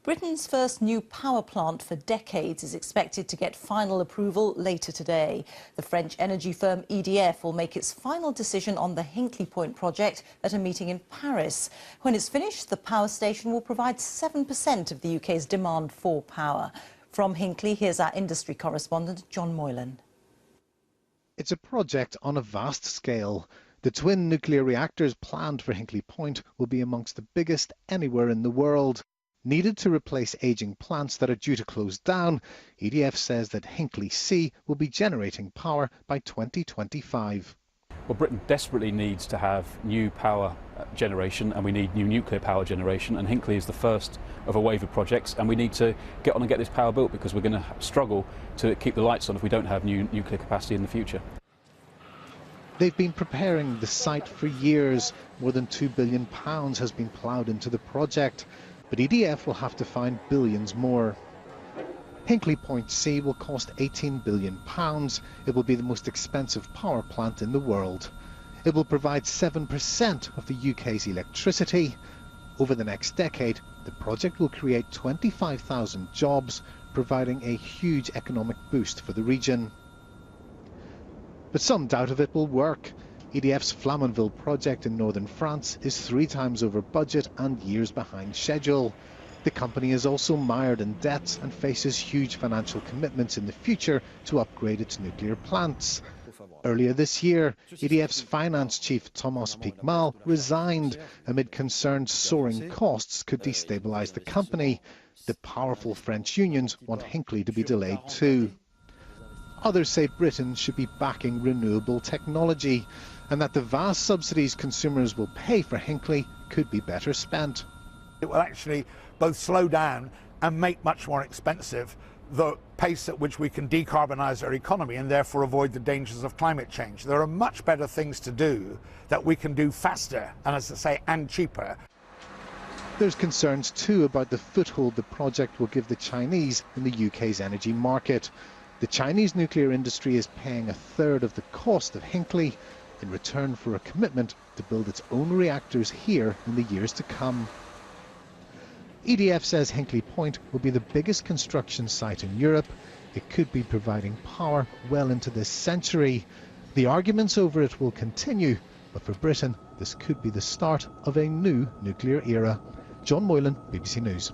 Britain's first new power plant for decades is expected to get final approval later today. The French energy firm EDF will make its final decision on the Hinkley Point project at a meeting in Paris. When it's finished, the power station will provide 7% of the UK's demand for power. From Hinkley, here's our industry correspondent, John Moylan. It's a project on a vast scale. The twin nuclear reactors planned for Hinkley Point will be amongst the biggest anywhere in the world. Needed to replace ageing plants that are due to close down, EDF says that Hinkley C will be generating power by 2025. Well, Britain desperately needs to have new power generation, and we need new nuclear power generation, and Hinkley is the first of a wave of projects, and we need to get on and get this power built because we're going to struggle to keep the lights on if we don't have new nuclear capacity in the future. They've been preparing the site for years. More than £2 billion has been ploughed into the project. But EDF will have to find billions more. Hinkley Point C will cost £18 billion. It will be the most expensive power plant in the world. It will provide 7% of the UK's electricity. Over the next decade, the project will create 25,000 jobs, providing a huge economic boost for the region. But some doubt if it will work. EDF's Flamanville project in northern France is 3 times over budget and years behind schedule. The company is also mired in debts and faces huge financial commitments in the future to upgrade its nuclear plants. Earlier this year, EDF's finance chief Thomas Piquemal resigned amid concerns soaring costs could destabilise the company. The powerful French unions want Hinkley to be delayed too. Others say Britain should be backing renewable technology, and that the vast subsidies consumers will pay for Hinkley could be better spent. It will actually both slow down and make much more expensive the pace at which we can decarbonise our economy and therefore avoid the dangers of climate change. There are much better things to do that we can do faster and, as I say, and cheaper. There's concerns too about the foothold the project will give the Chinese in the UK's energy market. The Chinese nuclear industry is paying a third of the cost of Hinkley in return for a commitment to build its own reactors here in the years to come. EDF says Hinkley Point will be the biggest construction site in Europe. It could be providing power well into this century. The arguments over it will continue, but for Britain, this could be the start of a new nuclear era. John Moylan, BBC News.